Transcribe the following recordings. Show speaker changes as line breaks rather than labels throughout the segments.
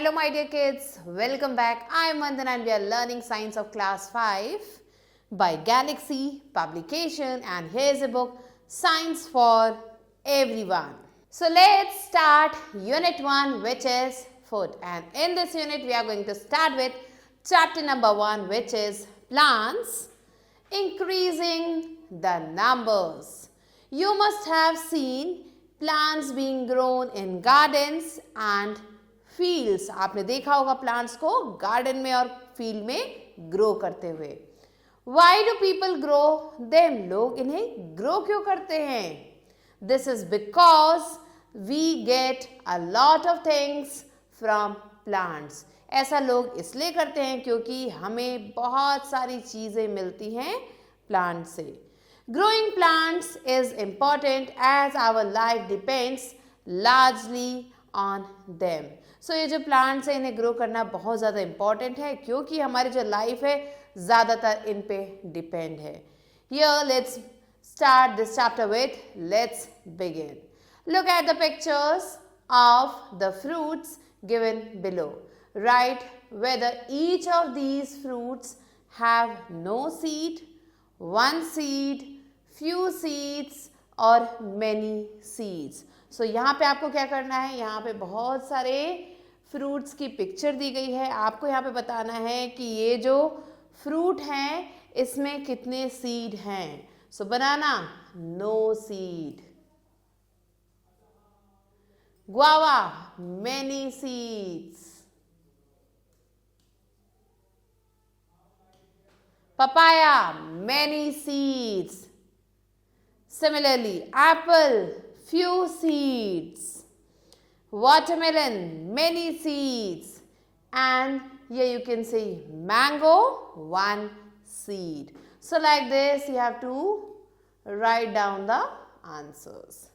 Hello my dear kids, welcome back. I am Vandana and we are learning science of class 5 by Galaxy Publication, and here is a book, Science for Everyone. So let's start unit 1, which is food, and in this unit we are going to start with chapter number 1, which is plants increasing the numbers. You must have seen plants being grown in gardens and fields. आपने देखा होगा plants को garden में और field में grow करते हुए. Why do people grow them? लोग इन्हें ग्रो क्यों करते हैं? This is because we get a lot of things from plants. ऐसा लोग इसलिए करते हैं क्योंकि हमें बहुत सारी चीज़ें मिलती हैं प्लांट से. Growing plants is important as our life depends largely on them. So ये जो प्लांट्स है इन्हें ग्रो करना बहुत ज़्यादा इम्पॉर्टेंट है क्योंकि हमारी जो लाइफ है ज़्यादातर इन पे डिपेंड है. Here let's start this chapter with, let's begin. Look at the pictures of the fruits given below. Write whether each of these fruits have no seed, one seed, few seeds or many seeds. So यहाँ पे आपको क्या करना है, यहाँ पे बहुत सारे फ्रूट्स की पिक्चर दी गई है. आपको यहाँ पे बताना है कि ये जो फ्रूट हैं इसमें कितने सीड हैं. So banana, no seed. Guava, many seeds. papaya, many seeds. Similarly, apple, few seeds. Watermelon, many seeds. And here you can see mango, one seed. So like this you have to write down the answers.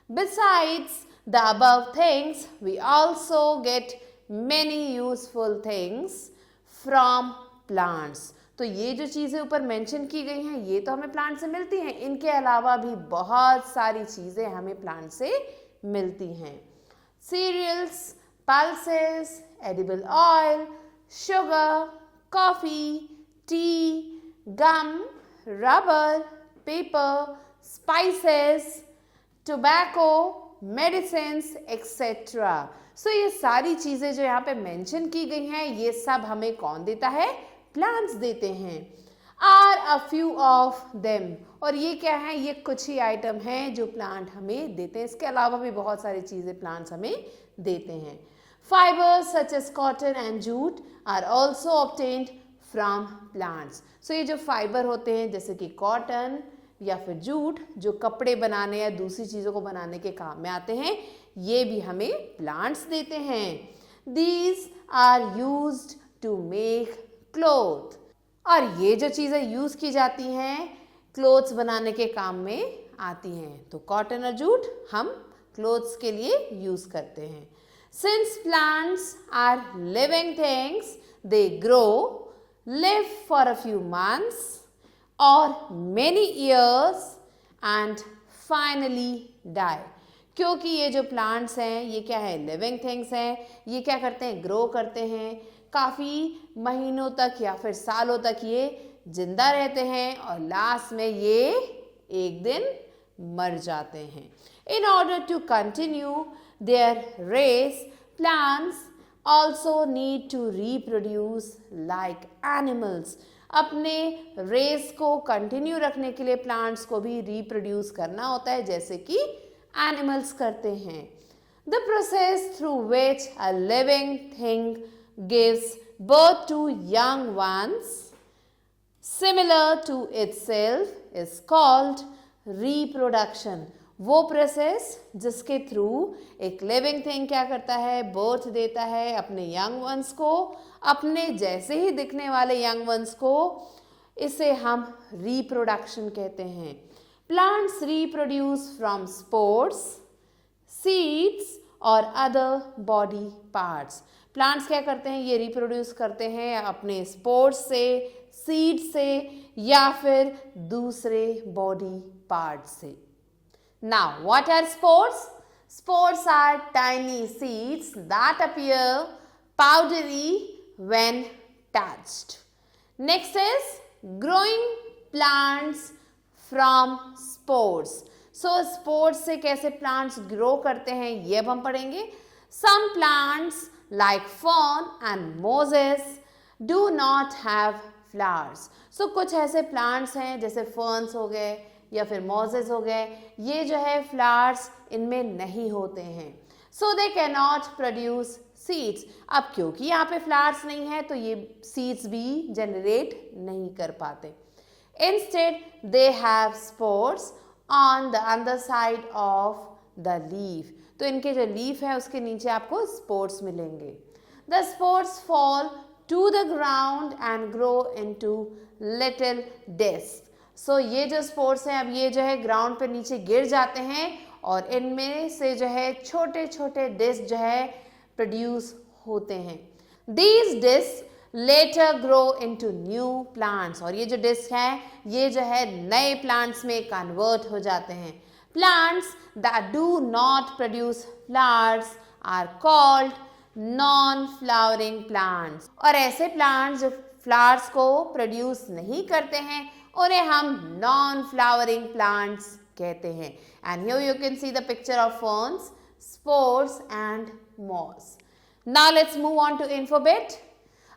Besides the above things, we also get many useful things from plants. तो ये जो चीज़ें ऊपर mention की गई हैं ये तो हमें प्लांट से मिलती हैं. इनके अलावा भी बहुत सारी चीज़ें हमें प्लांट से मिलती हैं. Cereals, pulses, edible oil, sugar, coffee, tea, gum, rubber, paper, spices, tobacco, medicines etcetera. So ये सारी चीज़ें जो यहाँ पे मेंशन की गई हैं ये सब हमें कौन देता है? प्लांट्स देते हैं. Are a few of them. और ये क्या है? ये कुछ ही आइटम हैं जो प्लांट हमें देते हैं. इसके अलावा भी बहुत सारी चीज़ें प्लांट्स हमें देते हैं. Fibres such as cotton and jute are also obtained from plants. So ये जो फाइबर होते हैं जैसे कि कॉटन या फिर जूट जो कपड़े बनाने या दूसरी चीज़ों को बनाने के काम में आते हैं ये भी हमें प्लांट्स देते हैं. These are used to make cloth. और ये जो चीज़ें यूज़ की जाती हैं क्लोथ्स बनाने के काम में आती हैं. तो कॉटन और जूट हम क्लोथ्स के लिए यूज़ करते हैं. Since plants are living things they grow, live for a few months or many years and finally die. क्योंकि ये जो प्लांट्स हैं ये क्या है? लिविंग थिंग्स हैं. ये क्या करते हैं? ग्रो करते हैं. काफ़ी महीनों तक या फिर सालों तक ये जिंदा रहते हैं और लास्ट में ये एक दिन मर जाते हैं. In order to continue their race plants also need to reproduce like animals. अपने रेस को कंटिन्यू रखने के लिए प्लांट्स को भी रिप्रोड्यूस करना होता है जैसे कि एनिमल्स करते हैं. The process through which a living thing gives birth to young ones similar to itself is called reproduction. वो प्रोसेस जिसके थ्रू एक लिविंग थिंग क्या करता है? बर्थ देता है अपने यंग वंस को, अपने जैसे ही दिखने वाले यंग वंस को. इसे हम रिप्रोडक्शन कहते हैं. Plants reproduce from spores, seeds और अदर बॉडी पार्ट्स. प्लांट्स क्या करते हैं? ये रिप्रोड्यूस करते हैं अपने स्पोर्स से, सीड से या फिर दूसरे बॉडी पार्ट से. Now what are spores? Spores are tiny seeds that appear powdery when touched. Next is growing plants from spores. So spores से कैसे plants grow करते हैं ये अब हम पढ़ेंगे. Some plants like fern and moses do not have flowers. So कुछ ऐसे plants हैं जैसे ferns हो गए या फिर moses हो गए, ये जो है flowers इनमें नहीं होते हैं. So they cannot produce seeds. अब क्योंकि यहाँ पे flowers नहीं है तो ये seeds भी generate नहीं कर पाते. Instead they have spores on the underside of the leaf. तो इनके जो लीफ है उसके नीचे आपको स्पोर्स मिलेंगे. The spores fall to the ground and grow into little discs. So ये जो स्पोर्स हैं अब ये जो है ग्राउंड पे नीचे गिर जाते हैं और इनमें से जो है छोटे छोटे डिस्क जो है प्रोड्यूस होते हैं. These discs later grow into new plants. और ये जो डिस्क हैं ये जो है नए प्लांट्स में कन्वर्ट हो जाते हैं. Plants that do not produce flowers are called non-flowering plants. और ऐसे plants जो flowers को produce नहीं करते हैं उन्हें हम non-flowering plants कहते हैं. And here you can see the picture of ferns, spores and moss. Now let's move on to infobit.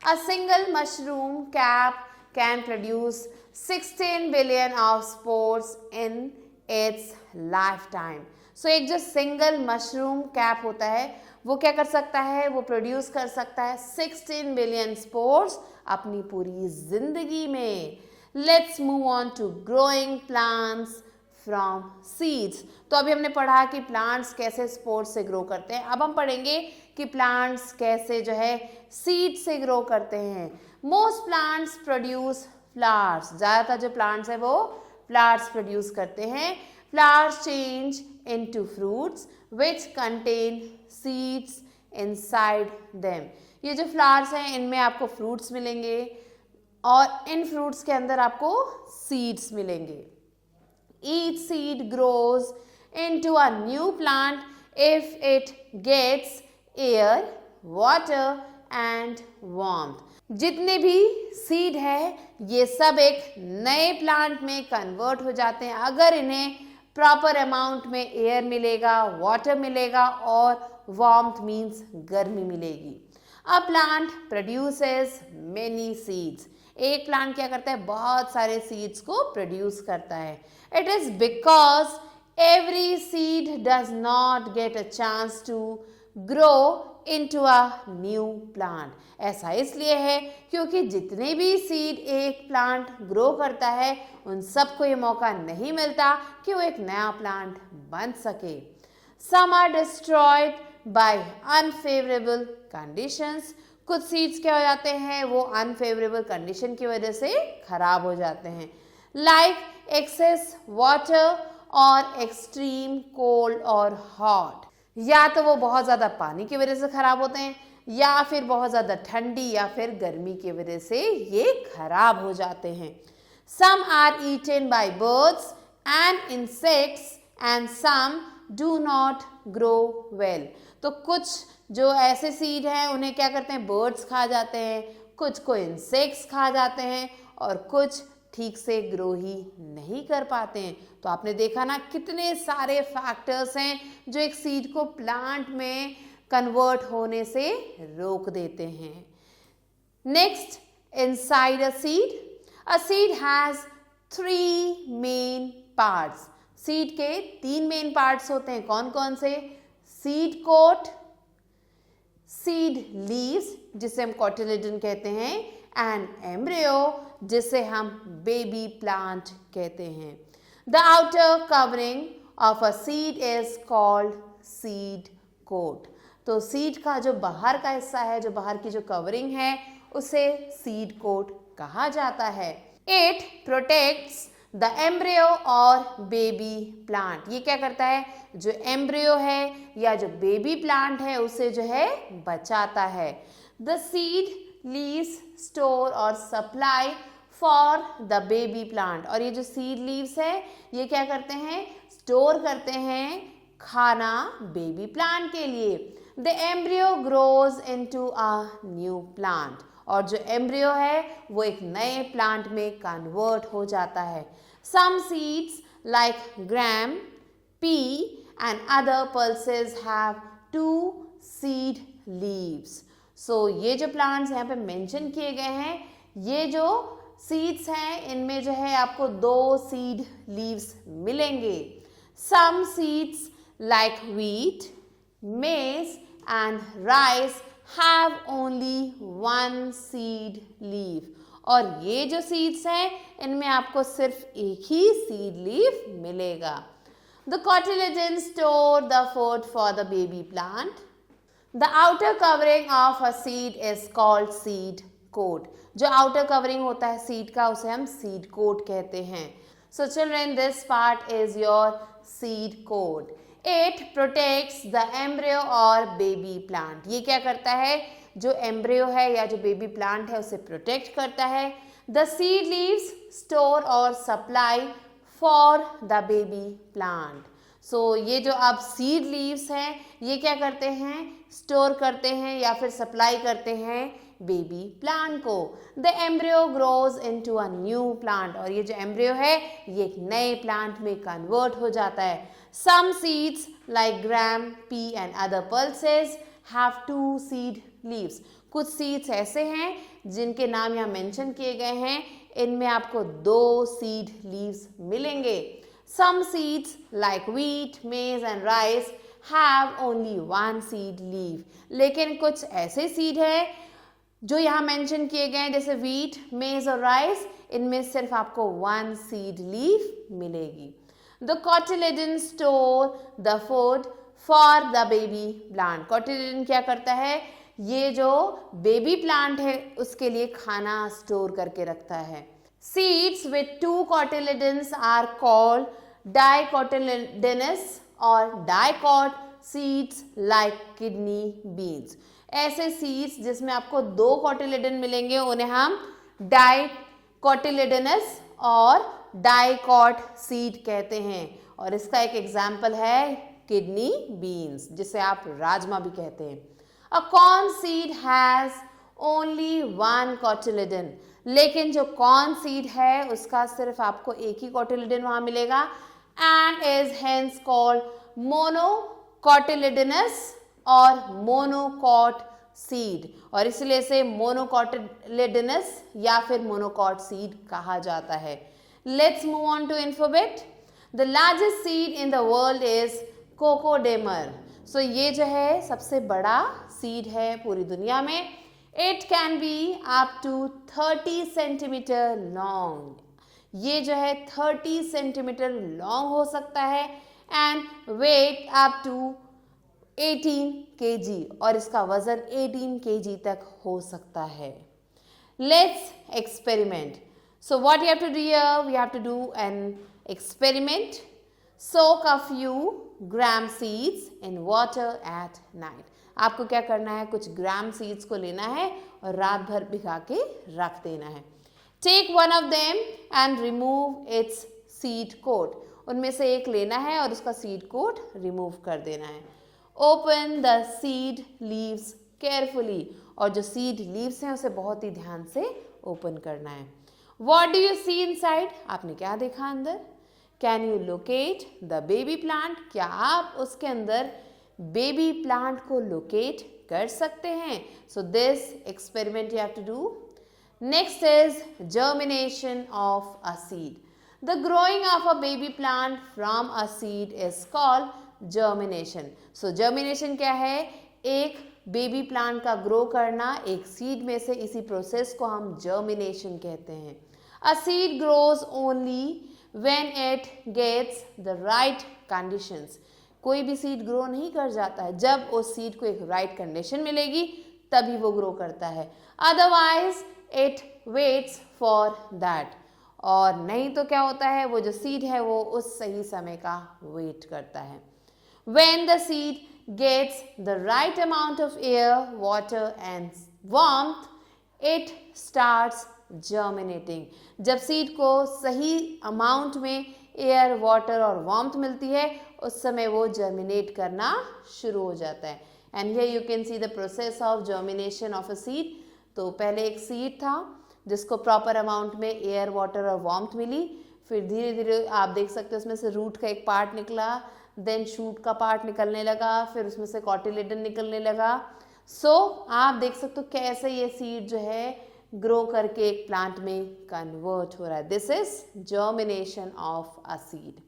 A single mushroom cap can produce 16 billion of spores in its lifetime. So एक जो single mushroom cap होता है वो क्या कर सकता है, वो प्रोड्यूस कर सकता है 16 बिलियन स्पोर्स अपनी पूरी जिंदगी में. Let's move on to growing plants from seeds. तो अभी हमने पढ़ा कि प्लांट्स कैसे स्पोर्स से ग्रो करते हैं. अब हम पढ़ेंगे कि प्लांट्स कैसे जो है सीड से ग्रो करते हैं. Most plants produce flowers. ज़्यादातर जो प्लांट्स है वो फ्लावर्स प्रोड्यूस करते हैं. Flowers change into fruits which contain seeds inside them. ये जो फ्लावर्स हैं इनमें आपको फ्रूट्स मिलेंगे और इन फ्रूट्स के अंदर आपको सीड्स मिलेंगे. Each seed grows into a new plant if it gets air, water and warmth. जितने भी सीड है ये सब एक नए प्लांट में कन्वर्ट हो जाते हैं अगर इन्हें प्रॉपर अमाउंट में एयर मिलेगा, वाटर मिलेगा और वार्मथ मीन्स गर्मी मिलेगी. A plant produces many seeds. एक प्लांट क्या करता है, बहुत सारे सीड्स को प्रोड्यूस करता है. It is because every seed does not get a chance to grow into a new plant. ऐसा इसलिए है क्योंकि जितने भी सीड एक प्लांट ग्रो करता है उन सबको ये मौका नहीं मिलता कि वो एक नया प्लांट बन सके. Some are destroyed by unfavourable conditions. कुछ सीड्स क्या हो जाते हैं, वो अनफेवरेबल कंडीशन की वजह से खराब हो जाते हैं. लाइक एक्सेस वाटर और एक्सट्रीम कोल्ड और हॉट. या तो वो बहुत ज़्यादा पानी की वजह से खराब होते हैं या फिर बहुत ज़्यादा ठंडी या फिर गर्मी की वजह से ये खराब हो जाते हैं. Some are eaten by birds and insects and some do not grow well. तो कुछ जो ऐसे सीड हैं उन्हें क्या करते हैं, बर्ड्स खा जाते हैं, कुछ को इंसेक्ट्स खा जाते हैं और कुछ ठीक से ग्रो ही नहीं कर पाते हैं. तो आपने देखा ना कितने सारे फैक्टर्स हैं जो एक सीड को प्लांट में कन्वर्ट होने से रोक देते हैं. Next, inside a seed. A seed has 3 main parts. Seed के 3 मेन पार्ट्स होते हैं. कौन कौन से? सीड कोट, सीड लीव्स जिसे हम कोटिलेडन कहते हैं, एंड एम्ब्रियो जिसे हम बेबी प्लांट कहते हैं. The outer covering of a seed is called seed coat. तो सीड का जो बाहर का हिस्सा है, जो बाहर की जो कवरिंग है, उसे सीड कोट कहा जाता है. इट प्रोटेक्ट्स द एम्ब्रियो और बेबी प्लांट. ये क्या करता है, जो एम्ब्रियो है या जो बेबी प्लांट है उसे जो है बचाता है. द सीड लीव्स स्टोर और supply for the baby plant. और ये जो सीड लीव्स है ये क्या करते हैं, स्टोर करते हैं खाना बेबी प्लांट के लिए. The embryo grows into a new plant, और जो एम्ब्रियो है वो एक नए प्लांट में कन्वर्ट हो जाता है. Some seeds like gram, pea and other pulses have 2 seed leaves. So ये जो प्लांट्स यहाँ पे मेंशन किए गए हैं, ये जो सीड्स हैं इनमें जो है आपको 2 सीड लीव्स मिलेंगे. Some seeds like wheat, maize and rice have only 1 seed leaf. और ये जो सीड्स हैं इनमें आपको सिर्फ एक ही सीड लीफ मिलेगा. The cotyledons store the food for the baby plant. The outer covering of a seed is called seed coat. जो outer covering होता है सीड का उसे हम seed coat कहते हैं. So children, this part is your seed coat. It protects the embryo or baby plant. ये क्या करता है, जो एम्ब्रियो है या जो बेबी प्लांट है उसे प्रोटेक्ट करता है. The seed leaves store or supply for the baby plant. So ये जो अब सीड लीव्स हैं ये क्या करते हैं, स्टोर करते हैं या फिर सप्लाई करते हैं बेबी प्लांट को. The embryo grows into a new plant, और ये जो एम्ब्रियो है ये एक नए प्लांट में कन्वर्ट हो जाता है. Some seeds like gram, pea and other pulses have 2 seed leaves. कुछ सीड्स ऐसे हैं जिनके नाम यहाँ मेंशन किए गए हैं, इनमें आपको 2 सीड लीव्स मिलेंगे. सम सीड्स लाइक व्हीट, मेज and rice have only 1 seed leave. लेकिन कुछ ऐसे सीड है जो यहाँ मेंशन किए गए हैं जैसे व्हीट, मेज और राइस, इनमें सिर्फ आपको 1 सीड लीफ मिलेगी. The cotyledon store the food for the baby plant. cotyledon क्या करता है, ये जो बेबी प्लांट है उसके लिए खाना स्टोर करके रखता है. Seeds with 2 cotyledons are called dicotyledonous और dicot seeds like kidney beans. ऐसे सीड्स जिसमें आपको 2 कॉटिलेडन मिलेंगे उन्हें हम डाइकोटिलेडनस और डाइकॉट सीड कहते हैं. और इसका एक एग्जाम्पल है किडनी बीन्स, जिसे आप राजमा भी कहते हैं. A corn seed has only 1 cotyledon. लेकिन जो कॉर्न सीड है उसका सिर्फ आपको एक ही कॉटिलेडन वहां मिलेगा एंड इज हेंस कॉल्ड मोनोकॉटिलेडनस और मोनोकॉट सीड, और इसलिए इसे मोनोकॉटिलेडनस या फिर मोनोकॉट सीड कहा जाता है. Let's move on to alphabet. The largest seed in the world is coco de mer. So ये जो है सबसे बड़ा सीड है पूरी दुनिया में. It can be up to 30 centimetre long. ये जो है 30 सेंटीमीटर लॉन्ग हो सकता है and weight up to 18 kg, और इसका वजन 18 kg तक हो सकता है. Let's experiment. So what you have to do here, we have to do an experiment. Soak a few gram seeds in water at night. आपको क्या करना है, कुछ ग्राम सीड्स को लेना है और रात भर भिगा के रख देना है. Take one of them and remove its seed coat. उनमें से एक लेना है और उसका सीड कोट रिमूव कर देना है. Open the seed leaves carefully. और जो सीड लीव्स हैं उसे बहुत ही ध्यान से ओपन करना है. What do you see inside? आपने क्या देखा अंदर? Can you locate the baby plant? क्या आप उसके अंदर बेबी प्लांट को लोकेट कर सकते हैं? So this experiment you have to do. Next is germination of a seed. The growing of a baby plant from a seed is called germination. So germination क्या है? एक बेबी प्लांट का grow करना एक seed में से, इसी process को हम germination कहते हैं. A seed grows only when it gets the right conditions. कोई भी सीड ग्रो नहीं कर जाता है, जब उस सीड को एक राइट कंडीशन मिलेगी तभी वो ग्रो करता है. Otherwise it waits for that. और नहीं तो क्या होता है, वो जो सीड है वो उस सही समय का वेट करता है. When the seed gets the right amount of air, water and warmth, it starts germinating. जब सीड को सही अमाउंट में एयर, वाटर और वार्मथ मिलती है उस समय वो जर्मिनेट करना शुरू हो जाता है. And here you can see the process of germination of a seed. तो पहले एक सीड था जिसको प्रॉपर अमाउंट में एयर, वाटर और वार्मथ मिली. फिर धीरे धीरे आप देख सकते हो उसमें से रूट का एक पार्ट निकला, देन शूट का पार्ट निकलने लगा, फिर उसमें से कॉटिलेडन निकलने लगा. सो आप देख सकते हो कैसे ये सीड जो है ग्रो करके एक प्लांट में कन्वर्ट हो रहा है. This is germination of a seed.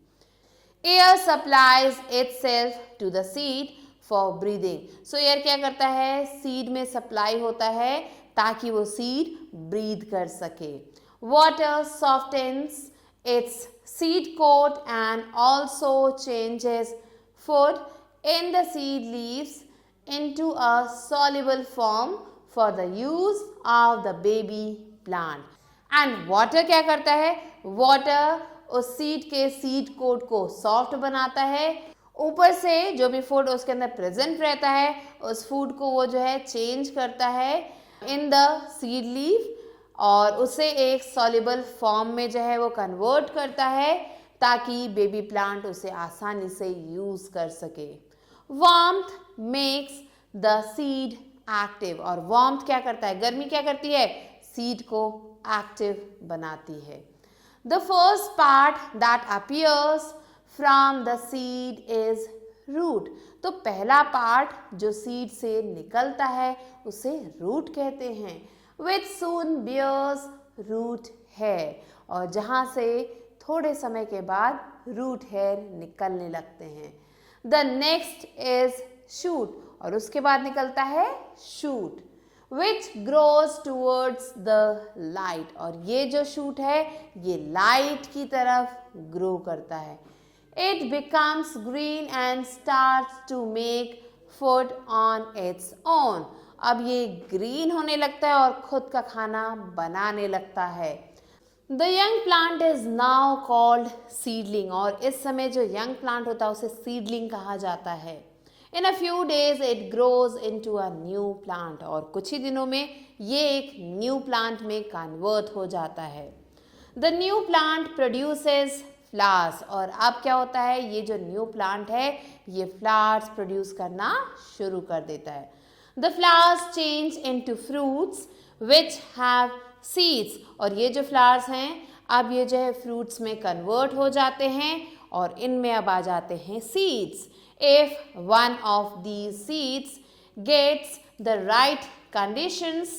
Air supplies itself to the seed for breathing. So air क्या करता है, सीड में सप्लाई होता है ताकि वो सीड ब्रीद कर सके. Water softens its seed coat and also changes food in the seed leaves into a soluble form for the use of the baby plant. And water क्या करता है, water उस सीड के सीड कोट को soft बनाता है. ऊपर से जो भी फूड उसके अंदर प्रेजेंट रहता है उस फूड को वो जो है चेंज करता है इन द सीड लीफ और उसे एक सॉल्युबल फॉर्म में जो है वो कन्वर्ट करता है ताकि बेबी प्लांट उसे आसानी से यूज कर सके. Warmth makes the seed active. और वार्मथ क्या करता है, गर्मी क्या करती है, सीड को एक्टिव बनाती है. The first part that appears from the seed is root. तो पहला पार्ट जो सीड से निकलता है उसे रूट कहते हैं. which soon bears root hair. और जहाँ से थोड़े समय के बाद रूट हेयर निकलने लगते हैं. The next is shoot. और उसके बाद निकलता है shoot which grows towards the light. और ये जो shoot है ये लाइट की तरफ ग्रो करता है. It becomes green and starts to make food on its own. अब ये ग्रीन होने लगता है और खुद का खाना बनाने लगता है. The young plant is now called seedling. और इस समय जो यंग प्लांट होता है उसे सीडलिंग कहा जाता है. In a few days it grows into a new plant. और कुछ ही दिनों में ये एक न्यू प्लांट में कन्वर्ट हो जाता है. The new plant produces flowers. और अब क्या होता है, ये जो न्यू प्लांट है ये फ्लावर्स प्रोड्यूस करना शुरू कर देता है. The flowers change into fruits which have seeds. और ये जो flowers हैं अब ये जो है fruits में convert हो जाते हैं और इनमें अब आ जाते हैं seeds. If one of these seeds gets the right conditions,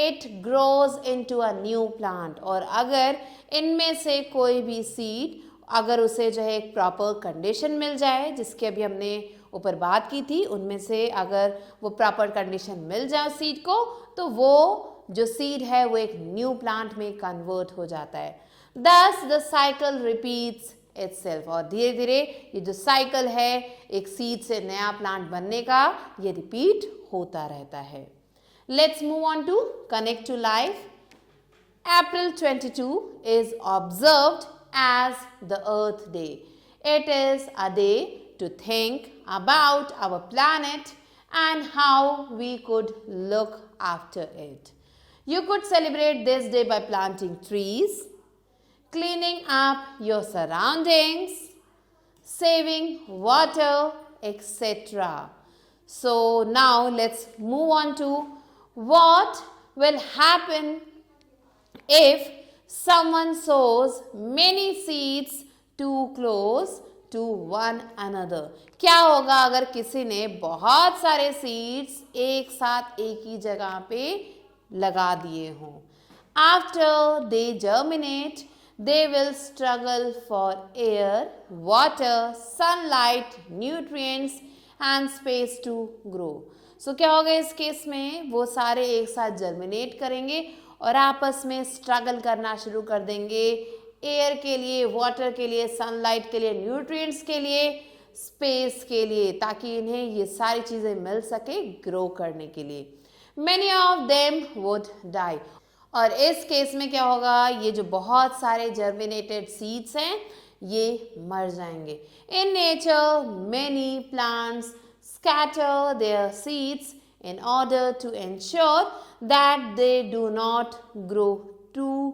it grows into a new plant. और अगर इनमें से कोई भी seed अगर उसे जो है एक प्रॉपर कंडीशन मिल जाए, जिसकी अभी हमने ऊपर बात की थी, उनमें से अगर वो प्रॉपर कंडीशन मिल जाए सीड को तो वो जो सीड है वो एक न्यू प्लांट में कन्वर्ट हो जाता है. Thus the cycle repeats itself. और धीरे धीरे ये जो साइकिल है एक सीड से नया प्लांट बनने का ये रिपीट होता रहता है. Let's move on to Connect to Life. April 22 is observed as the Earth Day. It is a day to think about our planet and how we could look after it. You could celebrate this day by planting trees, cleaning up your surroundings, saving water, etc. So now let's move on to what will happen if someone sows many seeds too close to one another. क्या होगा अगर किसी ने बहुत सारे seeds एक साथ एक ही जगह पे लगा दिए हों. After they germinate, they will struggle for air, water, sunlight, nutrients and space to grow. So क्या होगा इस केस में, वो सारे एक साथ जर्मिनेट करेंगे और आपस में स्ट्रगल करना शुरू कर देंगे एयर के लिए, वाटर के लिए, सनलाइट के लिए, न्यूट्रिएंट्स के लिए, स्पेस के लिए, ताकि इन्हें ये सारी चीज़ें मिल सके ग्रो करने के लिए. Many of them would die. और इस केस में क्या होगा, ये जो बहुत सारे जर्मिनेटेड सीड्स हैं ये मर जाएंगे. In nature, many plants scatter their seeds in order to ensure that they do not grow too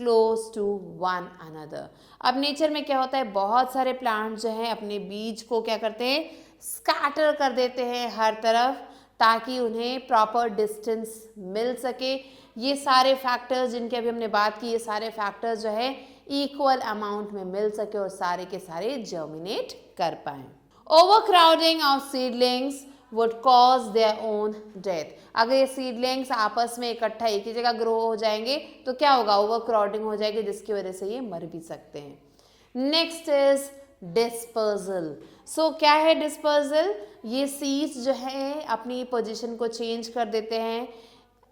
close to one another. अब नेचर में क्या होता है, बहुत सारे प्लांट जो हैं अपने बीज को क्या करते हैं, स्कैटर कर देते हैं हर तरफ, ताकि उन्हें प्रॉपर डिस्टेंस मिल सके। ये सारे फैक्टर्स जिनकी अभी हमने बात की, ये सारे फैक्टर्स जो है इक्वल अमाउंट में मिल सके और सारे के सारे जर्मिनेट कर पाए। Overcrowding of seedlings would cause their own death। अगर ये सीडलिंग्स आपस में इकट्ठा एक ही जगह ग्रो हो जाएंगे तो क्या होगा, ओवरक्राउडिंग हो जाएगी, जिसकी वजह से ये मर भी सकते हैं। Next is dispersal. सो क्या है डिस्पर्सल, ये सीड्स जो है अपनी पोजीशन को चेंज कर देते हैं,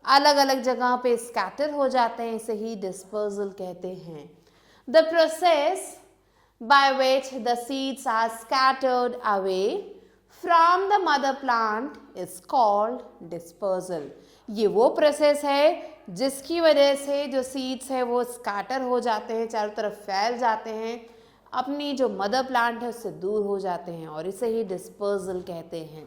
अलग अलग जगह पे स्कैटर हो जाते हैं, इसे ही डिस्पर्सल कहते हैं। The process by which the seeds are scattered away from the mother plant is called dispersal। ये वो प्रोसेस है जिसकी वजह से जो सीड्स है वो स्कैटर हो जाते हैं, चारों तरफ फैल जाते हैं, अपनी जो मदर प्लांट है उससे दूर हो जाते हैं, और इसे ही डिस्पर्सल कहते हैं।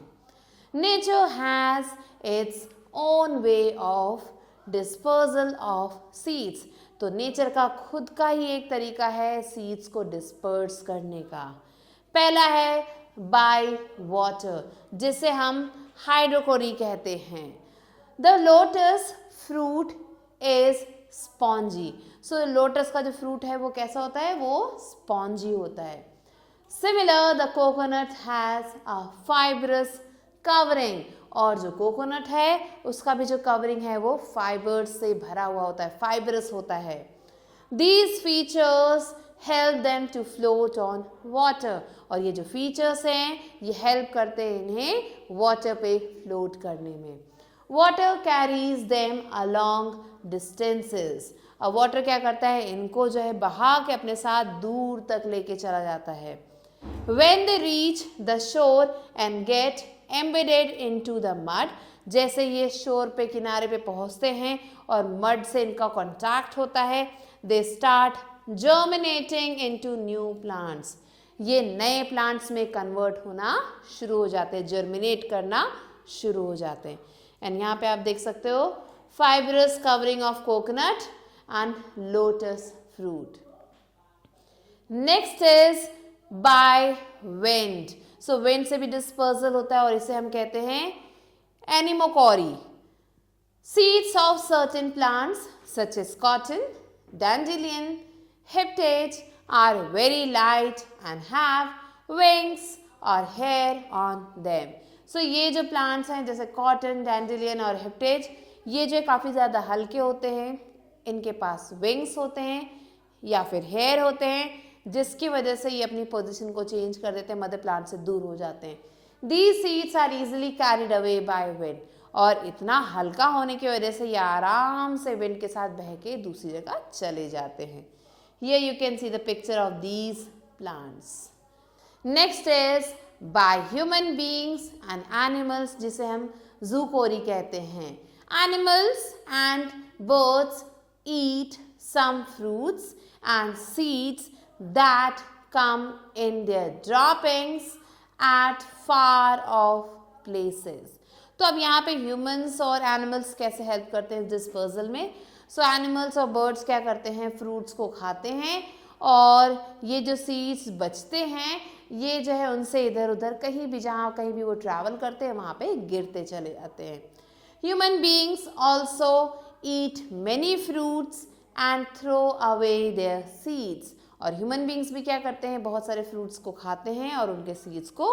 Nature has its own way of dispersal of seeds. तो नेचर का खुद का ही एक तरीका है सीड्स को डिस्पर्स करने का। पहला है बाय वाटर, जिसे हम हाइड्रोकोरी कहते हैं। The lotus fruit is spongy. So lotus का जो फ्रूट है वो कैसा होता है, वो स्पॉन्जी होता है। Similar the coconut has a fibrous covering. और जो कोकोनट है उसका भी जो कवरिंग है वो फाइबर्स से भरा हुआ होता है, फाइबरस होता है। These features help them to float on water। और ये जो फीचर्स हैं ये हेल्प करते हैं इन्हें वाटर पे फ्लोट करने में। Water carries them along distances। अब वाटर क्या करता है, इनको जो है बहा के अपने साथ दूर तक लेके चला जाता है। When they reach the shore and get embedded into the mud, जैसे ये शोर पे किनारे पे पहुंचते हैं और मड से इनका कांटेक्ट होता है, they start germinating into new plants। ये नए प्लांट्स में कन्वर्ट होना शुरू हो जाते हैं, जर्मिनेट करना शुरू हो जाते हैं। एंड यहाँ पे आप देख सकते हो fibrous covering of coconut and lotus fruit. Next is by wind. So wind से भी डिस्पर्सल होता है और इसे हम कहते हैं anemochory. Seeds of certain plants such as cotton, dandelion, heptage are very light and have wings or hair on them। So ये जो plants हैं जैसे cotton, dandelion और heptage, ये जो काफ़ी ज़्यादा हल्के होते हैं, इनके पास wings होते हैं या फिर hair होते हैं, जिसकी वजह से ये अपनी पोजीशन को चेंज कर देते हैं, मदर प्लांट से दूर हो जाते हैं। These seeds are easily carried away by wind। और इतना हल्का होने की वजह से ये आराम से विंड के साथ बह के दूसरी जगह चले जाते हैं। Here you can see the picture of these plants। Next is by human beings and animals, जिसे हम जूकोरी कहते हैं। Animals and birds eat some fruits and seeds that come in their droppings at far off places। तो अब यहाँ पे humans और animals कैसे हेल्प करते हैं डिस्पर्सल में। सो एनिमल्स और बर्ड्स क्या करते हैं, फ्रूट्स को खाते हैं और ये जो सीड्स बचते हैं ये जो है उनसे इधर उधर कहीं भी, जहाँ कहीं भी वो ट्रैवल करते हैं वहाँ पे गिरते चले जाते हैं। Human beings also eat many fruits and throw away their seeds. और ह्यूमन बींग्स भी क्या करते हैं, बहुत सारे फ्रूट्स को खाते हैं और उनके सीड्स को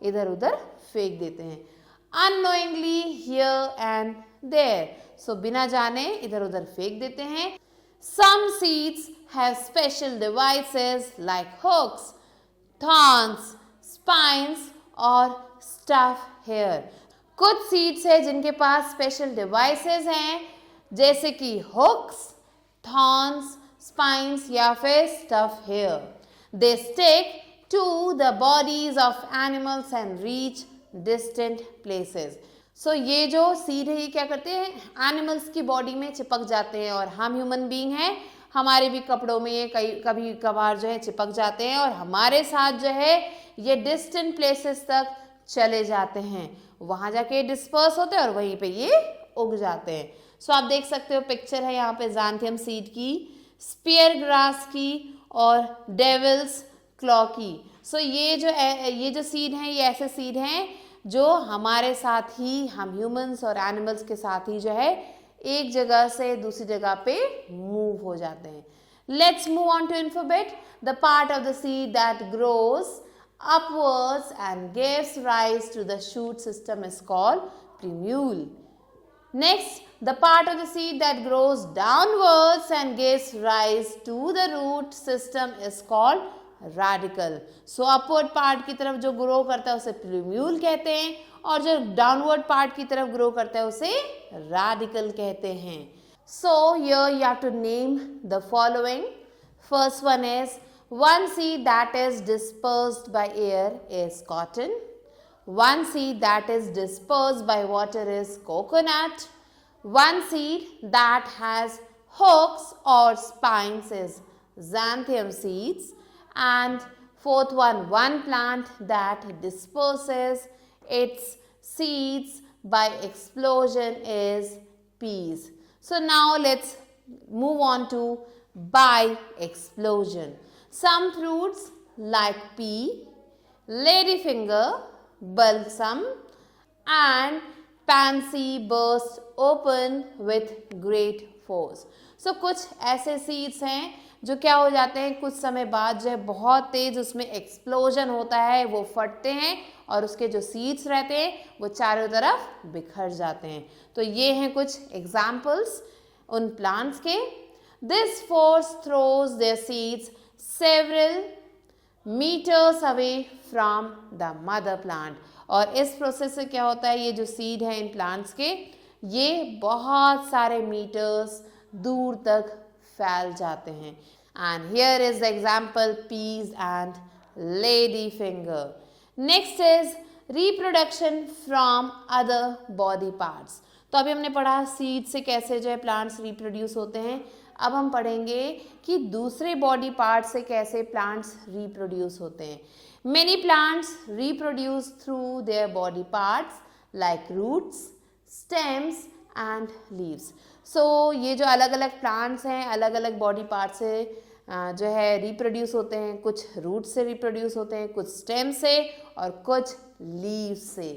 इधर उधर फेंक देते हैं। unknowingly here and there। So बिना जाने इधर उधर फेंक देते हैं। Some seeds have special devices like hooks, thorns, spines और stuff hair। कुछ सीड्स है जिनके पास स्पेशल डिवाइसेस हैं, जैसे कि hooks, thorns, spines या फिर stuff hair। They stick to the bodies of animals and reach distant places. So ये जो सीड है ये क्या करते हैं, एनिमल्स की बॉडी में चिपक जाते हैं, और हम ह्यूमन बीइंग हैं, हमारे भी कपड़ों में ये कभी कभार जो है चिपक जाते हैं और हमारे साथ जो है ये डिस्टेंट प्लेसेस तक चले जाते हैं, वहाँ जाके डिस्पर्स होते हैं और वहीं पे ये उग जाते हैं। सो आप देख सकते हो पिक्चर है यहाँ पे ज़ैंथियम सीड की। स्पीयर ग्रास की और डेविल्स क्लॉ की। सो ये जो सीड हैं ये ऐसे सीड हैं जो हमारे साथ ही, हम ह्यूमंस और एनिमल्स के साथ ही जो है एक जगह से दूसरी जगह पे मूव हो जाते हैं। Let's move on to alphabet. The part of the seed that grows upwards and gives rise to the shoot system is called plumule. Next, the part of the seed that grows downwards and gives rise to the root system is called radicle. So upward part की तरफ जो grow करता है उसे plumule कहते हैं और जो downward part की तरफ grow करता है उसे radicle कहते हैं. So here you have to name the following. First one is, one seed that is dispersed by air is cotton. One seed that is dispersed by water is coconut. One seed that has hooks or spines is xanthium seeds. And fourth one plant that disperses its seeds by explosion is peas. So now let's move on to by explosion. Some fruits like pea, ladyfinger, balsam and pansy burst open with great force. So कुछ ऐसे seeds हैं जो क्या हो जाते हैं, कुछ समय बाद जो है बहुत तेज उसमें एक्सप्लोजन होता है, वो फटते हैं और उसके जो सीड्स रहते हैं वो चारों तरफ बिखर जाते हैं. तो ये हैं कुछ एग्जाम्पल्स उन प्लांट्स के. This force throws their seeds several meters away from the mother plant. और इस प्रोसेस से क्या होता है, ये जो सीड है इन प्लांट्स के ये बहुत सारे मीटर्स दूर तक फैल जाते हैं. And here is the example peas and lady finger. Next is reproduction from other body parts. तो अभी हमने पढ़ा सीड से कैसे जो है प्लांट्स रिप्रोड्यूस होते हैं. अब हम पढ़ेंगे कि दूसरे बॉडी पार्ट से कैसे प्लांट्स रिप्रोड्यूस होते हैं. Many plants reproduce through their body parts like roots, stems and leaves. So ये जो अलग अलग प्लांट्स हैं अलग अलग बॉडी पार्ट से जो है रिप्रोड्यूस होते हैं. कुछ रूट से रिप्रोड्यूस होते हैं, कुछ स्टेम से और कुछ लीव्स से.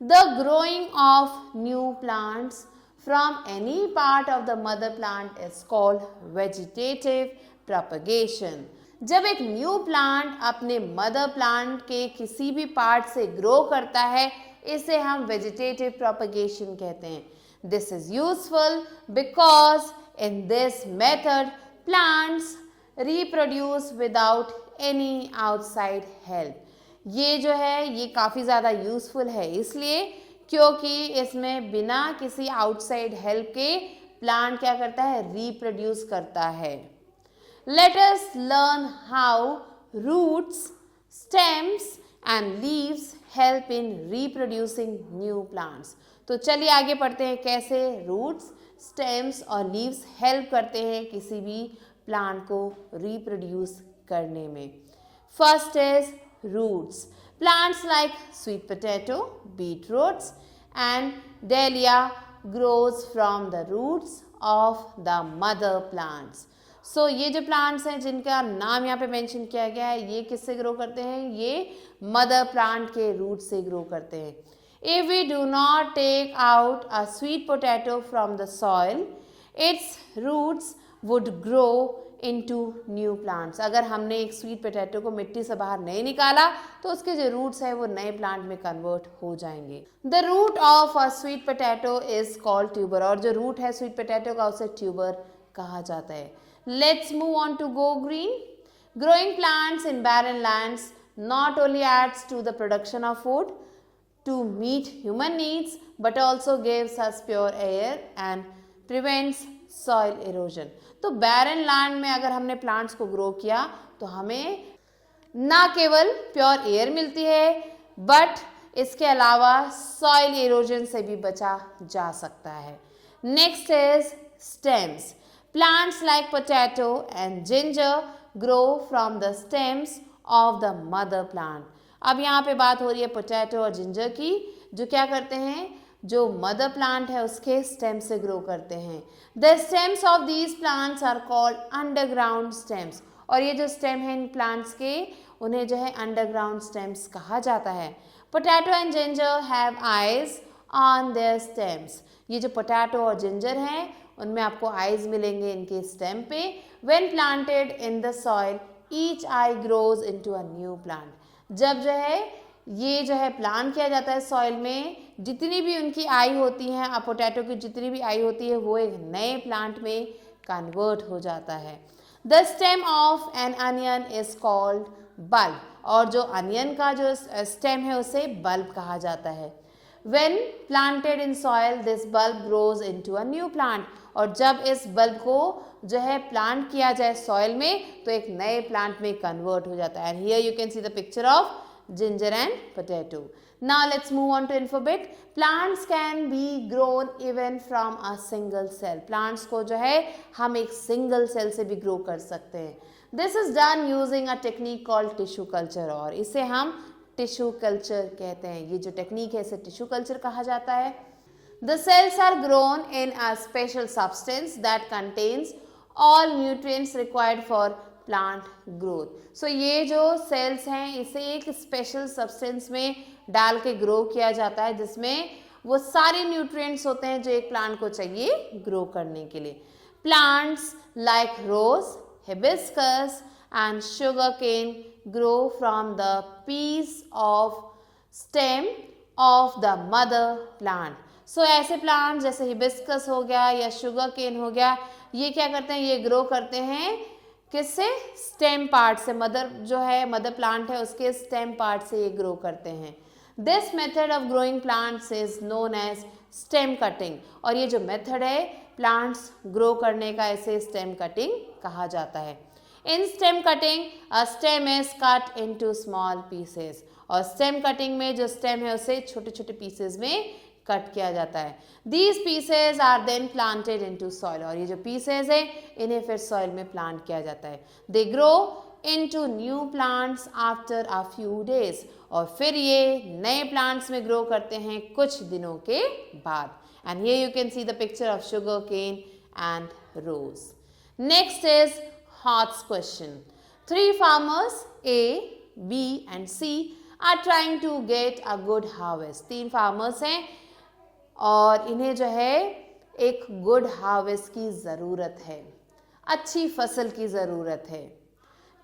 The growing of new plants from any part of the mother plant is called vegetative propagation. जब एक न्यू प्लांट अपने मदर प्लांट के किसी भी पार्ट से ग्रो करता है इसे हम वेजिटेटिव प्रोपगेशन कहते हैं. This is useful because in this method plants reproduce without any outside help. ये जो है ये काफ़ी ज़्यादा यूजफुल है इसलिए क्योंकि इसमें बिना किसी आउटसाइड हेल्प के प्लांट क्या करता है, रिप्रोड्यूस करता है. Let us learn how roots, stems and leaves help in reproducing new plants. तो चलिए आगे पढ़ते हैं कैसे रूट्स, स्टेम्स और लीव्स हेल्प करते हैं किसी भी प्लांट को रिप्रोड्यूस करने में. First is roots. Plants like sweet potato, beetroots and dahlia grows from the roots of the mother plants. So ये जो plants हैं जिनका नाम यहाँ पे मेंशन किया गया है ये किससे ग्रो करते हैं, ये मदर प्लांट के रूट से ग्रो करते हैं. If we do not take out a sweet potato from the soil, its roots would grow into new plants. अगर हमने एक स्वीट पोटैटो को मिट्टी से बाहर नहीं निकाला तो उसके जो रूट्स है वो नए प्लांट में कन्वर्ट हो जाएंगे. The root of a sweet potato is called tuber. और जो रूट है स्वीट पोटैटो का उसे ट्यूबर कहा जाता है. Let's move on to go green. Growing plants in barren lands not only adds to the production of food to meet human needs but also gives us pure air and prevents soil erosion. तो barren land में अगर हमने plants को grow किया तो हमें ना केवल प्योर एयर मिलती है बट इसके अलावा सॉइल इरोजन से भी बचा जा सकता है. Next is stems. Plants like potato and ginger grow from the stems of the mother plant. अब यहाँ पे बात हो रही है पोटैटो और जिंजर की जो क्या करते हैं, जो मदर प्लांट है उसके स्टेम से ग्रो करते हैं। The stems of these plants are called underground stems, और ये जो स्टेम है इन प्लांट्स के उन्हें जो है अंडरग्राउंड स्टेम्स कहा जाता है। Potato and ginger have eyes on their stems, ये जो पोटैटो और जिंजर हैं उनमें आपको आइज मिलेंगे इनके स्टेम पे। When planted in the soil each I grows into a new plant, जब जो है ये जो है प्लांट किया जाता है सॉइल में, जितनी भी उनकी आई होती हैं, पोटैटो की जितनी भी आई होती है वो एक नए प्लांट में कन्वर्ट हो जाता है। The stem of N onion is called bulb, और जो अनियन का जो स्टेम है उसे बल्ब कहा जाता है। When planted in soil, this bulb grows into a new plant, और जब इस बल्ब को जो है प्लांट किया जाए सॉइल में तो एक नए प्लांट में कन्वर्ट हो जाता है। And here you can see the picture of ginger and potato. Now let's move on to alphabet. Plants can be grown even from a single cell. Plants को जो है हम एक single cell से भी grow कर सकते हैं। This is done using a technique called tissue culture, और इसे हम टिश्यू कल्चर कहते हैं। ये जो टेक्निक है इसे टिश्यू कल्चर कहा जाता है। The cells are grown in a special substance that contains all nutrients required for plant growth. So ये जो सेल्स हैं इसे एक स्पेशल सब्सटेंस में डाल के ग्रो किया जाता है जिसमें वो सारे न्यूट्रिएंट्स होते हैं जो एक प्लांट को चाहिए ग्रो करने के लिए। Plants like rose, hibiscus and sugar cane grow from the piece of stem of the mother plant. So ऐसे प्लांट जैसे हिबिस्कस हो गया या शुगर केन हो गया, ये क्या करते हैं, ये ग्रो करते हैं किससे, स्टेम पार्ट से। मदर जो है मदर प्लांट है उसके स्टेम पार्ट से ये ग्रो करते हैं। This method of growing plants is known as stem cutting, और ये जो मेथड है प्लांट्स ग्रो करने का इसे स्टेम कटिंग कहा जाता है। In stem cutting, a stem is cut into small pieces, और stem cutting में जो stem है उसे छोटे छोटे pieces में कट किया जाता है। These pieces are then planted into soil, और ये जो pieces है इन्हें फिर soil में plant किया जाता है। They grow into new plants after a few days, और फिर ये नए plants में grow करते हैं कुछ दिनों के बाद। And here you can see the picture of sugar cane and rose. Next is Heart's question. 3 farmers A, B and C are trying to get a good harvest. 3 farmers हैं और इन्हें जो है एक गुड हार्वेस्ट की ज़रूरत है, अच्छी फसल की ज़रूरत है।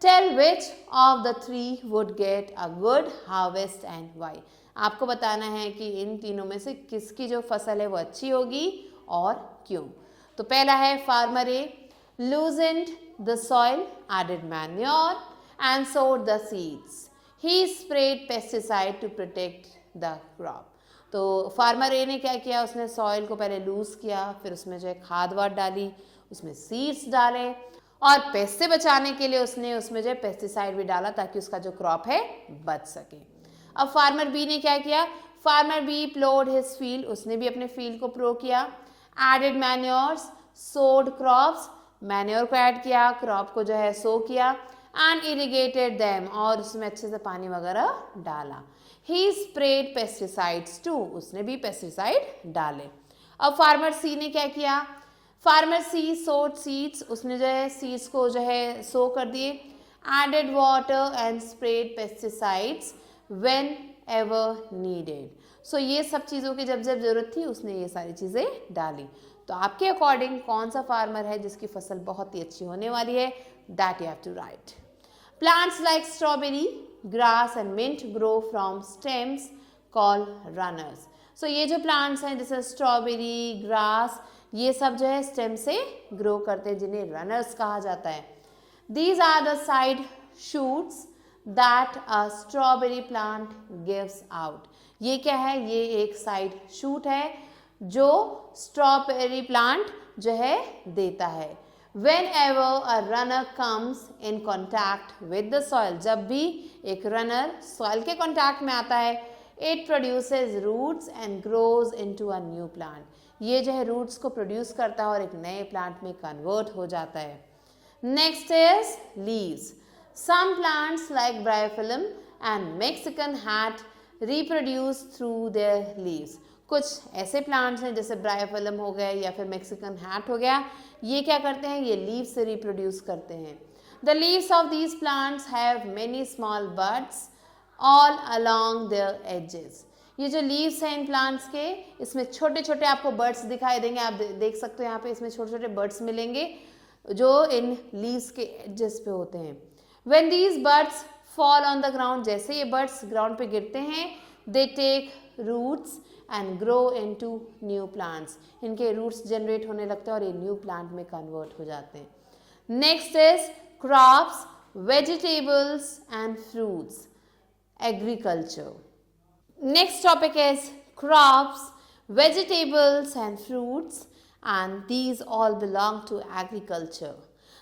Tell which of the 3 would get a good harvest and why. आपको बताना है कि इन तीनों में से किसकी जो फसल है वो अच्छी होगी और क्यों। तो पहला है farmer A, loosened the soil, added manure and sowed the seeds. He sprayed pesticide to protect the crop. तो फार्मर ए ने क्या किया, उसने सॉइल को पहले लूज किया, फिर उसमें जो है खाद वाद डाली, उसमें सीड्स डाले और पेस्ट से बचाने के लिए उसने उसमें जो है पेस्टिसाइड भी डाला ताकि उसका जो क्रॉप है बच सके। अब फार्मर बी ने क्या किया, farmer B ploughed his field, उसने भी अपने फील्ड को प्लो किया। Added manures, sowed crops, manure को ऐड किया, क्रॉप को जो है सो किया। एंड इरिगेटेड देम, और उसमें अच्छे से पानी वगैरह डाला। ही स्प्रेड पेस्टिसाइड्स टू, उसने भी पेस्टिसाइड डाले। अब फार्मर सी ने क्या किया, फार्मर सी सोड सीड्स, उसने जो है सीड्स को जो है सो कर दिए। Added water and spread pesticides whenever needed. So ये सब चीज़ों की जब जब जरूरत थी उसने ये सारी चीज़ें डाली। तो आपके अकॉर्डिंग कौन सा फार्मर है जिसकी फसल बहुत ही अच्छी होने वाली है, that you have to write. Plants like strawberry, grass and mint grow from stems called runners. So ये जो प्लांट्स हैं जैसे स्ट्रॉबेरी, ग्रास, ये सब जो है स्टेम से ग्रो करते हैं जिन्हें रनर्स कहा जाता है। These are the side shoots that a strawberry plant gives out. ये क्या है, ये एक साइड शूट है जो स्ट्रॉबेरी प्लांट जो है देता है। Whenever a runner comes in contact with the soil, जब भी एक रनर सॉइल के कॉन्टैक्ट में आता है, it produces roots and grows into a new plant. ये जो है रूट्स को प्रोड्यूस करता है और एक नए प्लांट में कन्वर्ट हो जाता है। Next is leaves. Some plants like bryophyllum and Mexican hat reproduce through their leaves. कुछ ऐसे प्लांट्स हैं जैसे ब्रायोफिलम हो गए या फिर मैक्सिकन हैट हो गया, ये क्या करते हैं, ये लीव्स से रिप्रोड्यूस करते हैं। The leaves of these plants have many small buds all along there edges. ये जो लीव्स हैं इन प्लांट्स के, इसमें छोटे छोटे आपको बर्ड्स दिखाई देंगे, आप देख सकते हो यहाँ पे इसमें छोटे छोटे बर्ड्स मिलेंगे जो इन लीव्स के एजेस पे होते हैं। When these buds fall on the ground, जैसे ये बर्ड्स ग्राउंड पे गिरते हैं, they take roots and grow into new plants. इनके रूट्स जनरेट होने लगते हैं और ये न्यू प्लांट में कन्वर्ट हो जाते हैं। Next is crops, vegetables and fruits, agriculture. Next topic is crops, vegetables and fruits, and these all belong to agriculture.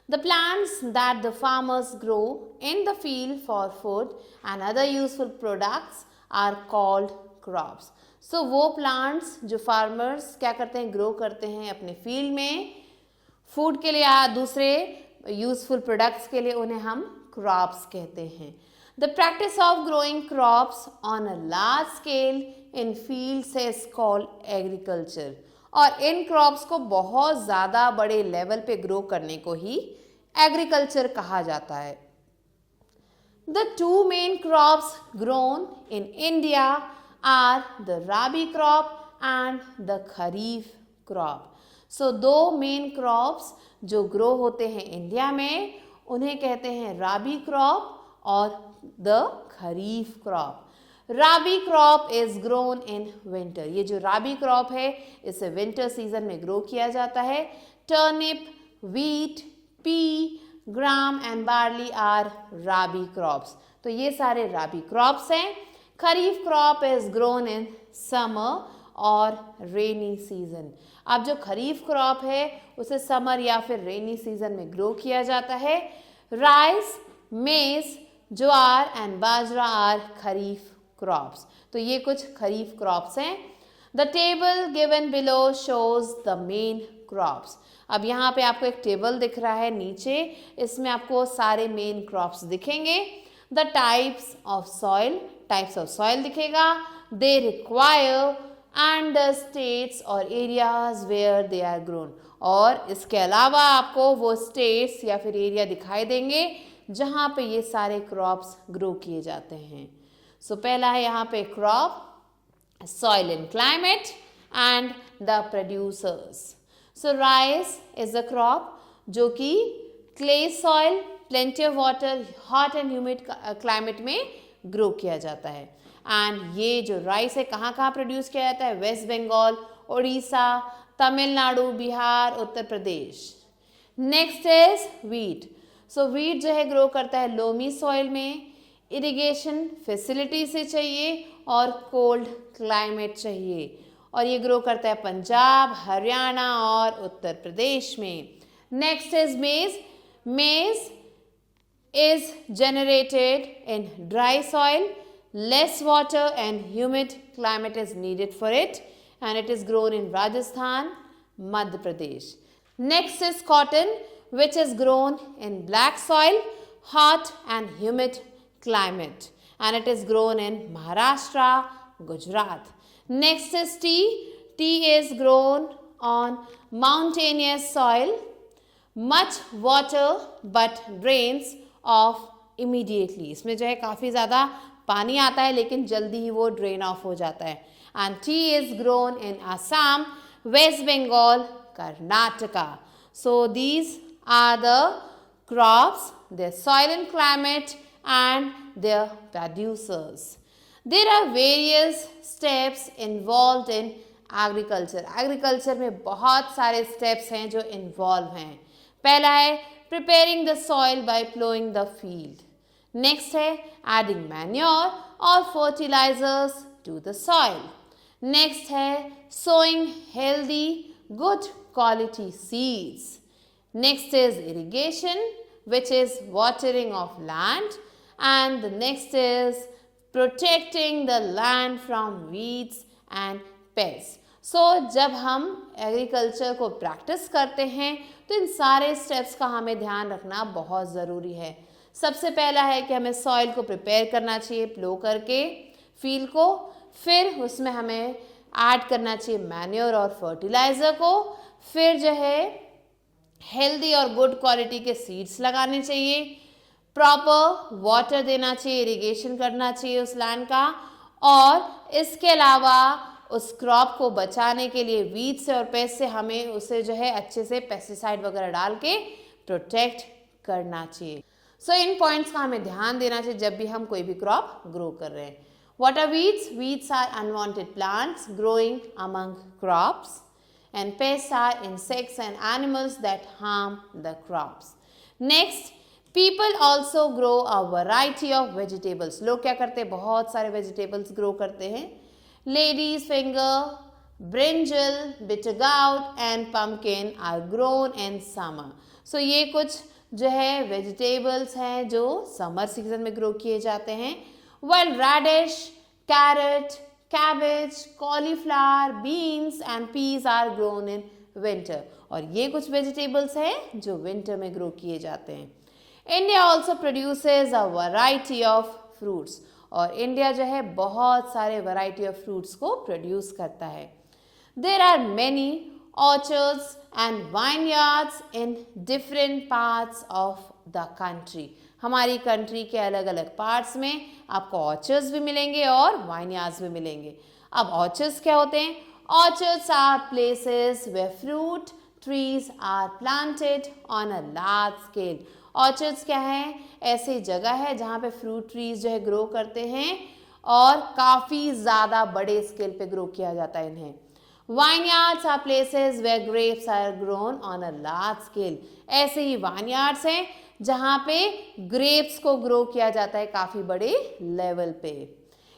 The plants that the farmers grow in the field for food and other useful products are called crops. So वो plants जो farmers क्या करते हैं, grow करते हैं अपने field में food के लिए या दूसरे useful products के लिए, उन्हें हम crops कहते हैं। The practice of growing crops on a large scale in fields is called agriculture. और इन क्रॉप्स को बहुत ज़्यादा बड़े लेवल पे ग्रो करने को ही एग्रीकल्चर कहा जाता है। The two main crops grown in India are the rabi crop and the kharif crop. So दो मेन क्रॉप्स जो ग्रो होते हैं इंडिया में, उन्हें कहते हैं राबी क्रॉप और the kharif crop. Rabi crop is grown in winter. ये जो राबी क्रॉप है इसे विंटर सीजन में ग्रो किया जाता है। Turnip, wheat, pea, gram and barley are rabi crops. तो ये सारे राबी क्रॉप्स हैं। Kharif crop is grown in summer और रेनी सीजन। अब जो खरीफ क्रॉप है उसे समर या फिर रेनी सीजन में ग्रो किया जाता है। Rice, maize, jowar and bajra are kharif crops. तो ये कुछ खरीफ क्रॉप्स हैं। The table given below shows the main crops. अब यहाँ पे आपको एक टेबल दिख रहा है नीचे, इसमें आपको सारे मेन क्रॉप्स दिखेंगे। द टाइप्स ऑफ सॉइल दिखेगा, they require and the states और areas where they are grown. और इसके अलावा आपको वो स्टेट्स या फिर एरिया दिखाई देंगे जहाँ पे ये सारे क्रॉप्स ग्रो किए जाते हैं। सो पहला है यहाँ पे crop, soil and climate and the producers. So rice is a crop जो कि clay soil, plenty of water, hot and humid climate में grow किया जाता है। and ये जो राइस है कहाँ कहाँ प्रोड्यूस किया जाता है, West Bengal, Orissa, Tamil Nadu, Bihar, Uttar Pradesh. Next is wheat. So wheat जो है ग्रो करता है लोमी सॉइल में, इरिगेशन फैसिलिटी से चाहिए और कोल्ड क्लाइमेट चाहिए, और ये ग्रो करता है पंजाब, हरियाणा और उत्तर प्रदेश में। नेक्स्ट इज मेज। मेज is generated in dry soil, less water and humid climate is needed for it, and it is grown in Rajasthan, Madhya Pradesh. Next is cotton, which is grown in black soil, hot and humid climate, and it is grown in Maharashtra, Gujarat. Next is tea. Tea is grown on mountainous soil, much water but drains of immediately. इसमें जो है काफ़ी ज़्यादा पानी आता है लेकिन जल्दी ही वो ड्रेन ऑफ हो जाता है। And tea is grown in Assam, West Bengal, Karnataka. So these are the crops, their soil and climate and their producers. There are various steps involved in agriculture. Agriculture में बहुत सारे स्टेप्स हैं जो इन्वॉल्व हैं। पहला है preparing the soil by plowing the field. Next है adding manure or fertilizers to the soil. Next है sowing healthy, good quality seeds. Next is irrigation, which is watering of land. And the next is protecting the land from weeds and pests. जब हम agriculture को practice करते हैं तो इन सारे steps का हमें ध्यान रखना बहुत ज़रूरी है। सबसे पहला है कि हमें सॉइल को प्रिपेयर करना चाहिए प्लो करके फील्ड को, फिर उसमें हमें ऐड करना चाहिए मैन्योर और फर्टिलाइजर को, फिर जो है हेल्दी और गुड क्वालिटी के सीड्स लगाने चाहिए, प्रॉपर वाटर देना चाहिए, इरिगेशन करना चाहिए उस लैंड का, और इसके अलावा उस क्रॉप को बचाने के लिए वीड से और पेस्ट से हमें उसे जो है अच्छे से पेस्टिसाइड वगैरह डाल के प्रोटेक्ट करना चाहिए। सो इन पॉइंट्स का हमें ध्यान देना चाहिए जब भी हम कोई भी क्रॉप ग्रो कर रहे हैं। What are weeds? Weeds are unwanted plants growing among crops, and pests are insects and animals that harm the crops. Next, people also grow a variety of vegetables. लोग क्या करते हैं, बहुत सारे vegetables grow करते हैं। Lady's finger, brinjal, bitter gourd and pumpkin are grown in summer. So ये कुछ जो है vegetables हैं जो summer season में grow किए जाते हैं, while radish, carrot, cabbage, cauliflower, beans and peas are grown in winter. और ये कुछ vegetables हैं जो winter में grow किए जाते हैं। India also produces a variety of fruits. और इंडिया जो है बहुत सारे variety of fruits को produce करता है। There are many orchards and vineyards in different parts of the country. हमारी कंट्री के अलग अलग पार्ट्स में आपको ऑर्चर्ड्स भी मिलेंगे और वाइनयार्ड्स भी मिलेंगे। अब ऑर्चर्ड्स क्या होते हैं? Orchards are places where fruit trees are planted on a large scale. Orchards क्या है? ऐसी जगह है जहाँ पे फ्रूट ट्रीज जो है ग्रो करते हैं और काफ़ी ज़्यादा बड़े स्केल पे ग्रो किया जाता है इन्हें। Vineyards are places where grapes are grown on a large scale. ऐसे ही वाइनयार्ड्स हैं जहाँ पे ग्रेप्स को ग्रो किया जाता है काफ़ी बड़े लेवल पे।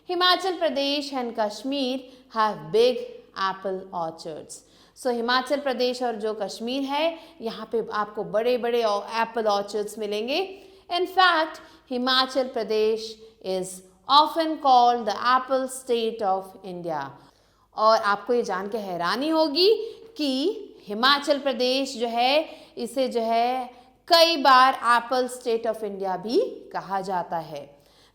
Himachal Pradesh and Kashmir have big apple orchards. So Himachal Pradesh और जो कश्मीर है यहाँ पे आपको बड़े बड़े एप्पल ऑर्चर्ड्स मिलेंगे। In fact Himachal Pradesh is often called the Apple state of India. और आपको ये जान के हैरानी होगी कि हिमाचल प्रदेश जो है इसे जो है कई बार एप्पल स्टेट ऑफ इंडिया भी कहा जाता है।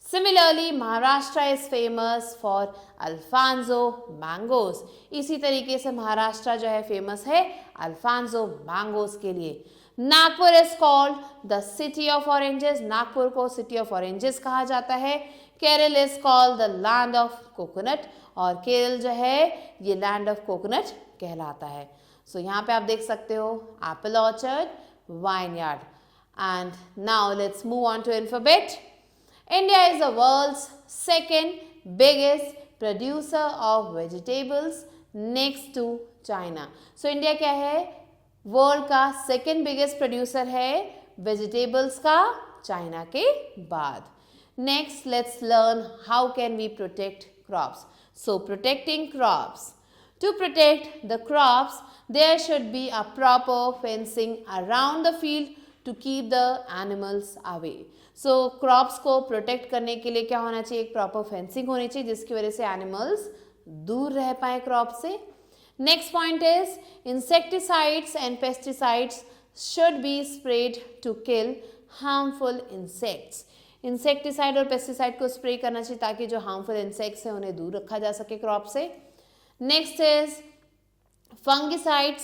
Similarly Maharashtra is famous for alphonso mangoes. इसी तरीके से महाराष्ट्र जो है फेमस है अल्फांसो मैंगोज के लिए। Nagpur is called the city of oranges. Nagpur को सिटी ऑफ ऑरेंजेस कहा जाता है। Kerala is called the land of coconut. और केरल जो है ये लैंड ऑफ कोकोनट कहलाता है। सो यहाँ पे आप देख सकते हो Apple orchard, vineyard. And now let's move on to alphabet. India is the world's second biggest producer of vegetables next to China. So India क्या है? वर्ल्ड का सेकेंड बिगेस्ट प्रोड्यूसर है वेजिटेबल्स का चाइना के बाद। Next let's learn how can we protect crops. So protecting crops, to protect the crops there should be a proper fencing around the field to keep the animals away. So crops को protect करने के लिए क्या होना चाहिए? एक proper fencing होनी चाहिए जिसकी वजह से animals दूर रह पाए crop से। Next point is insecticides and pesticides should be sprayed to kill harmful insects. Insecticide और पेस्टिसाइड को स्प्रे करना चाहिए ताकि जो हार्मफुल इंसेक्ट्स हैं उन्हें दूर रखा जा सके क्रॉप से। Next is fungicides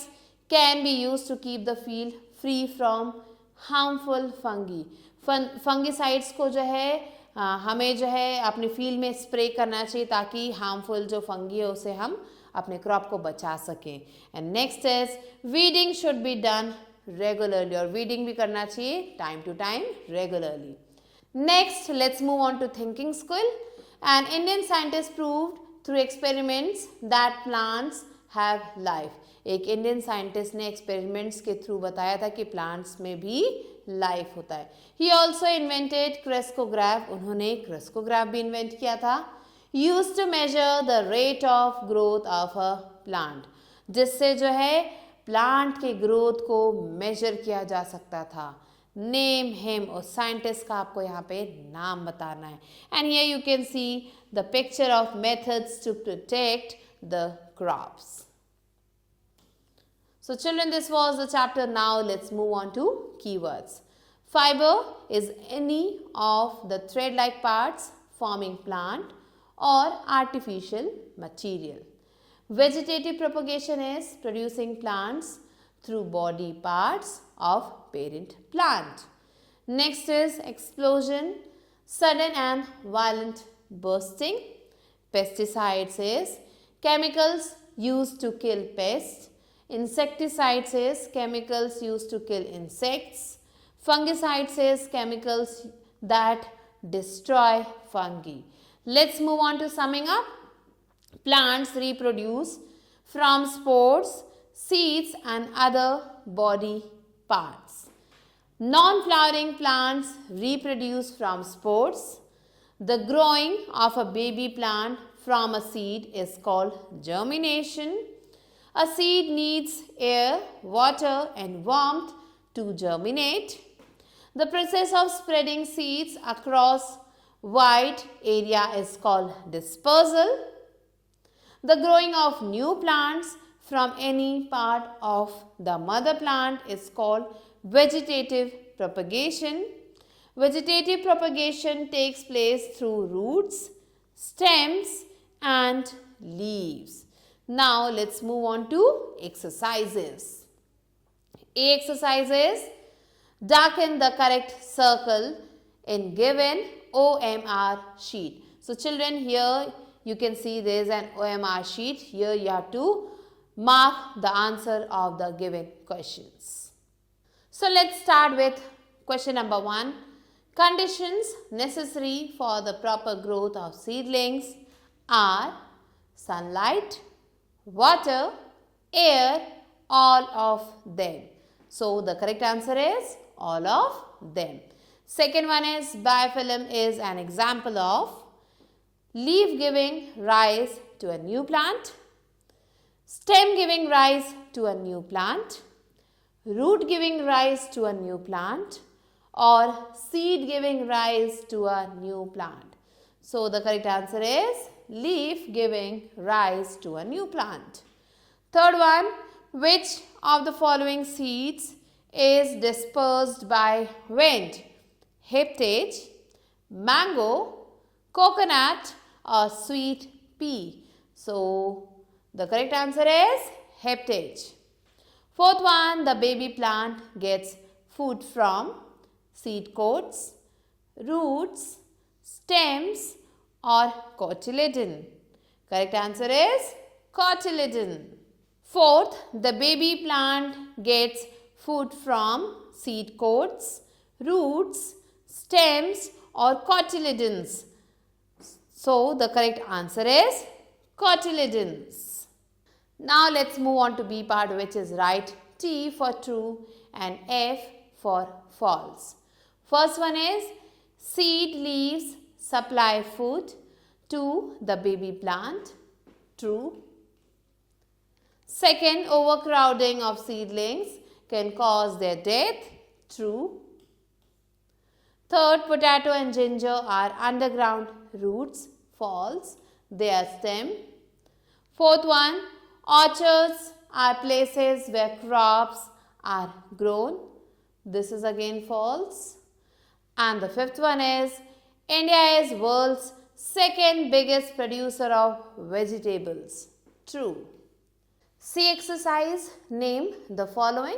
can be used to keep the field free from harmful fungi. Fungicides को जो है हमें जो है अपने फील्ड में स्प्रे करना चाहिए ताकि हार्मफुल जो फंगी है उसे हम अपने क्रॉप को बचा सकें। And next is weeding should be done regularly. और वीडिंग भी करना चाहिए time to time regularly. Next let's move on to thinking skill. And Indian scientist proved through experiments that plants have life. एक Indian scientist ने experiments के through बताया था कि प्लांट्स में भी लाइफ होता है। He also invented crescograph. उन्होंने crescograph भी इन्वेंट किया था। Used to measure the rate of growth of a plant. जिससे जो है प्लांट के ग्रोथ को मेजर किया जा सकता था। नेम हिम, और साइंटिस्ट का आपको यहाँ पे नाम बताना है। And here you can see the picture of methods to protect the crops. So children this was the chapter. Now let's move on to keywords. Fibre is any of the thread like parts forming plant और artificial material. Vegetative propagation is producing plants through body parts of parent plant. Next is explosion, sudden and violent bursting. Pesticides is chemicals used to kill pests. Insecticides is chemicals used to kill insects. Fungicides is chemicals that destroy fungi. Let's move on to summing up. Plants reproduce from spores, seeds and other body parts. Non-flowering plants reproduce from spores. The growing of a baby plant from a seed is called germination. A seed needs air, water and warmth to germinate. The process of spreading seeds across wide area is called dispersal. The growing of new plants from any part of the mother plant is called vegetative propagation. Vegetative propagation takes place through roots, stems and leaves. Now let's move on to exercises. A exercise is darken the correct circle in given OMR sheet. So children, here you can see there is an OMR sheet. Here you have to mark the answer of the given questions. So let's start with question number 1. Conditions necessary for the proper growth of seedlings are sunlight, water, air, all of them. So the correct answer is all of them. Second one is biofilm is an example of leaf giving rise to a new plant, stem giving rise to a new plant, root giving rise to a new plant, or seed giving rise to a new plant. So the correct answer is leaf giving rise to a new plant. Third one, which of the following seeds is dispersed by wind? Heptage, mango, coconut or sweet pea. So the correct answer is heptage. Fourth one, the baby plant gets food from seed coats, roots, stems or cotyledon. Correct answer is cotyledon. Fourth, the baby plant gets food from seed coats, roots, stems or cotyledons. So the correct answer is cotyledons. Now let's move on to B part, which is right. T for true and F for false. First one is seed leaves supply food to the baby plant. True. Second, overcrowding of seedlings can cause their death. True. Third, potato and ginger are underground roots. False. They are stem. Fourth one, orchards are places where crops are grown. This is again false. And the fifth one is India is world's second biggest producer of vegetables. True. C exercise, name the following.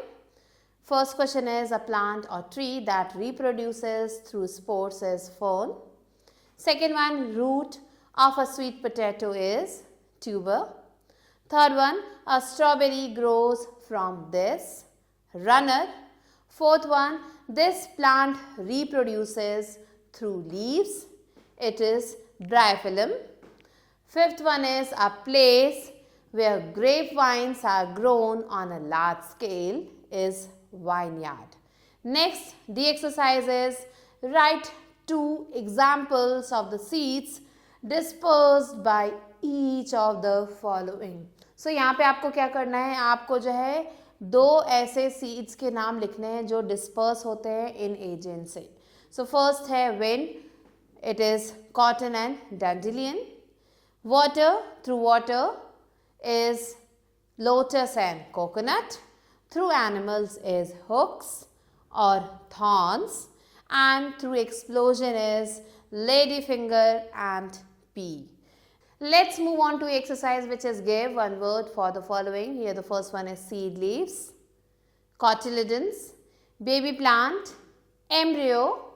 First question is a plant or tree that reproduces through spores is fern. Second one, root of a sweet potato is tuber. Third one, a strawberry grows from this. Runner. Fourth one, this plant reproduces through leaves. It is bryophyllum. Fifth one is a place where grapevines are grown on a large scale is vineyard. Next, the exercise is write 2 examples of the seeds dispersed by each of the following. So यहाँ पे आपको क्या करना है, आपको जो है 2 ऐसे सीड्स के नाम लिखने हैं जो डिस्पर्स होते हैं इन एजेंट से. सो फर्स्ट है wind, it is cotton and dandelion. Water, through water is lotus and coconut. Through animals is hooks or thorns. And through explosion is ladyfinger and pea. Let's move on to exercise, which is give one word for the following. Here the first one is seed leaves, cotyledons, baby plant, embryo.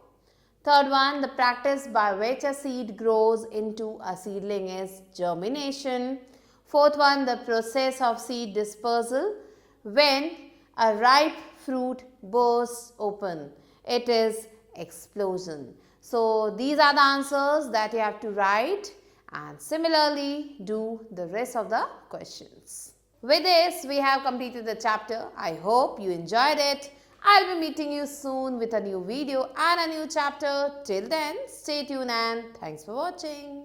Third one, the practice by which a seed grows into a seedling is germination. Fourth one, the process of seed dispersal when a ripe fruit bursts open. It is explosion. So, these are the answers that you have to write, and similarly do the rest of the questions. With this, we have completed the chapter. I hope you enjoyed it. I'll be meeting you soon with a new video and a new chapter. Till then, stay tuned and thanks for watching.